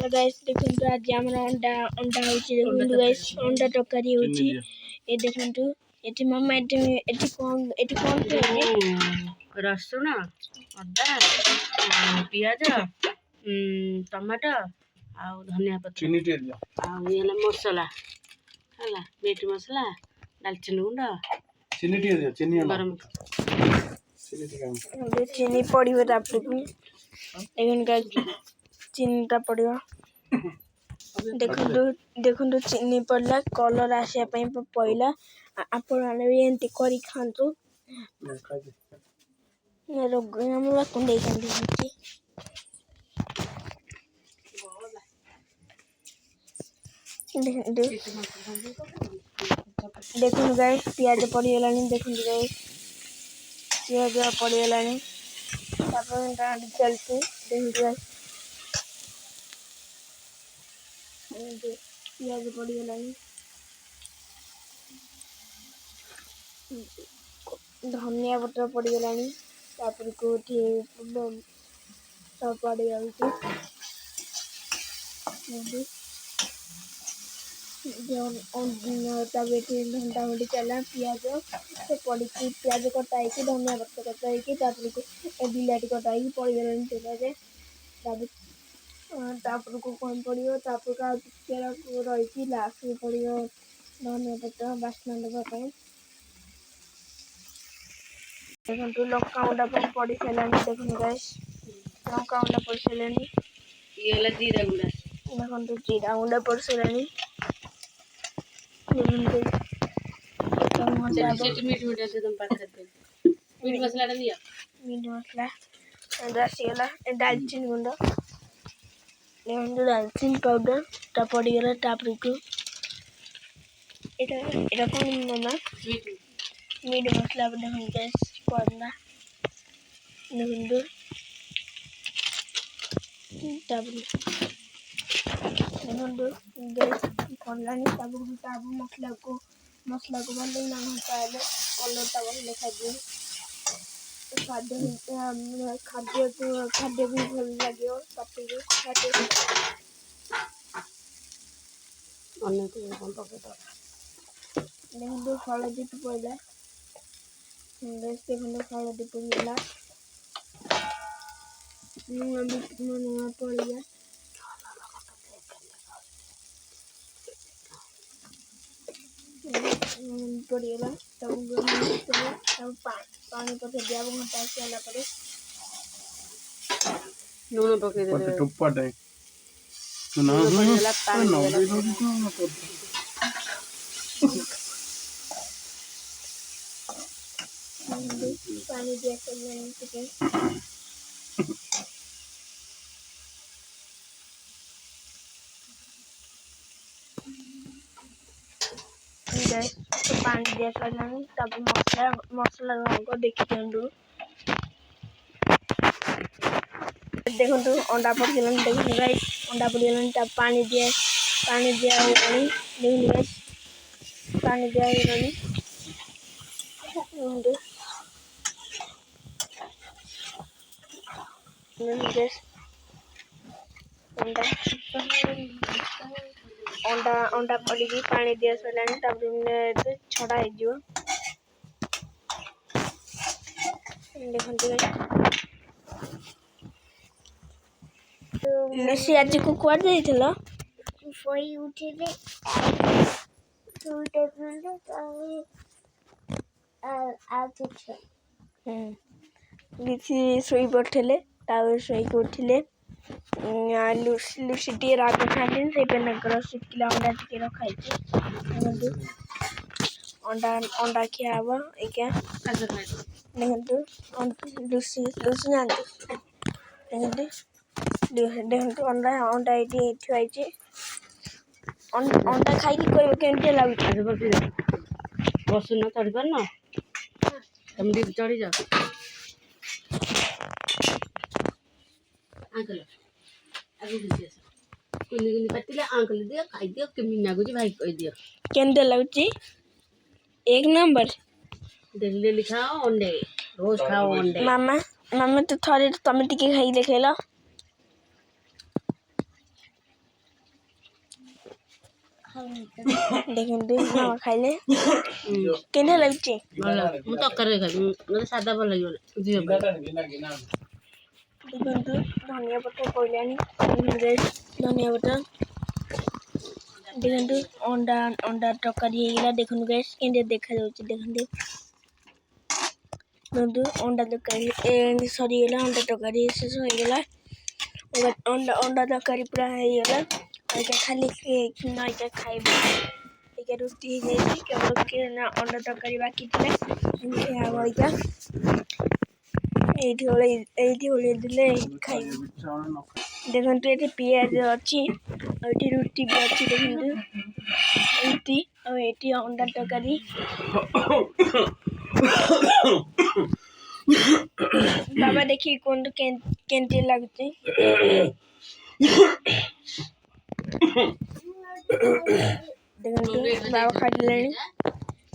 नमस्कार गाइस देखंतु आज हमरा अंडा होची देखंतु गाइस अंडा तरकारी होची ए देखंतु एठी मम्मा एठी कोन रसुण अदा पियाज टमाटो आ धनिया पत्र चीनी टे दिया आ ये मसला हला मीट मसला दालचीनी गुंड चीनी टे दिया चीनी गरम चीनी पड़िबो तापर देखन गाइस चीनी ता पड़िबो देखंतु चीनी पड़ला कलर आसे पई पइला आपण माने भी एंती करी खांतु ने रोग हमरा कुंडे कंदी छी देखंतु गाइस प्याज पड़ी गेलानी देखंतु गाइस प्याज पड़ी गेलानी तापर डांड चलती देखंतु गाइस प्याज पड़ी गेलानी धनिया पत्र पड़ी गेलानी तापर कोठी सब पड़ी जाउची घंटा घंटी चला पियाज से पड़ी पियाज कटाई धनिया पत्र कटाई बिलाटी कटाई पड़ गला तेल को कौन पड़ो रही लास्ट में पड़ो धनिया पत्र बास्ना देवाई देखो लंका गुंडा पड़ी सारे देखो गाइस लंका गुंडा पड़ सारे जीरा गुंडा देखो जीरा गुंडा पड़ सारे मीट मसला दिया मीट मसला रसगोल्ला दालचीनी गुंड दालचीनी पाउडर ता पड़ी गला तापर को एटा कोन मामा मीट मसला देखो गैस पड़ना देखो तापर गैस पड़लानी तापर मसला को भले ना हटाले कलर ता भले खादियो खाद्य भी भल लगे पाटी खाते अनेक पके देखो हलदी पड़ा देखो हलदी पड़ा नुआ पड़ा पड़गला तब पानी पके दिया घंटा सारा पर नून पके दे टुप्पा टाइम तो ना पानी दिया के तो पानी दिया सारे तब मसला रंग देखी देखो अंडा पड़ गला देखो गाइस अंडा पड़ गला तब पानी दिया देखो गाइस पानी दिया अंडा पड़ी पानी दिया सारे छड़ा हो मेसी आज को कुआड जाइथिलो फोई उठिले लिसी सोई पड़े सोई उठिले लुसी टी रात खाती से शुखिला अंडा टी रखाई अंडा खिया हम क्या देखो लुसी जाती देखो अंडा ये थी अंडा खाई केमती लगे बसुन चढ़ी पार न तुम भी चढ़ी जाओ आंकल आगु कुनी काटिले आंकल दियो खाई दियो केमी नागुची भाई कह दियो केमती लगुची एक नंबर डेली खाओ अंडे रोज खाओ अंडे मामा तो थोड़े तुम टिके खाई देखेला ଦେଖନ୍ତୁ ମାମା ଖାଇଲେ କେମିତି ଲାଗୁଛି? ଭଲ ମୁଁ ତରକାରୀରେ ଖାଇବି ମୋତେ ସାଧା ଭଲ ଲାଗିବନି ଝିଅ ପାଇଁ ଦେଖନ୍ତୁ ଧନିଆ ପତ୍ର ପଡ଼ିଲାଣି ଧନିଆ ପତ୍ର ଦେଖନ୍ତୁ ଅଣ୍ଡା ତରକାରୀ ହେଇଗଲା ଦେଖନ୍ତୁ ଗାଇସ୍ କେମିତି ଦେଖାଯାଉଛି ଦେଖନ୍ତୁ ଅଣ୍ଡା ତରକାରୀ ସରିଗଲା ଅଣ୍ଡା ତରକାରୀ ଶେଷ ହେଇଗଲା ଅଣ୍ଡା ତରକାରୀ ପୁରା ହେଇଗଲା ଏଇଟା ଖାଲି ଏଇଟା ଖାଇବୁ ଏଇଟା ରୁଟି ହେଇଯାଇଛି କେବଳ ଅଣ୍ଡା ତରକାରୀ ବାକି ଥିଲା ହବ ଏଇଟା এইটি ওড়িয়ে দিলে খাইব দেখন্তু এটি পিঁয়াজ ଅଛି ଆଉ ଏଠି ରୁଟି ବି ଅଛି ଦେଖନ୍ତୁ ରୁଟି ଆଉ ଏଠି ଅଣ୍ଡା ତରକାରୀ ବାବା ଦେଖିକି କୁହନ୍ତୁ କେମିତି ଲାଗୁଛି ଦେଖନ୍ତୁ ବାବା ଖାଇଲେଣି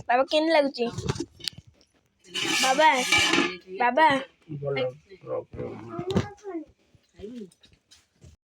ବାବା କେମିତି ଲାଗୁଛି ବାବା ବାବା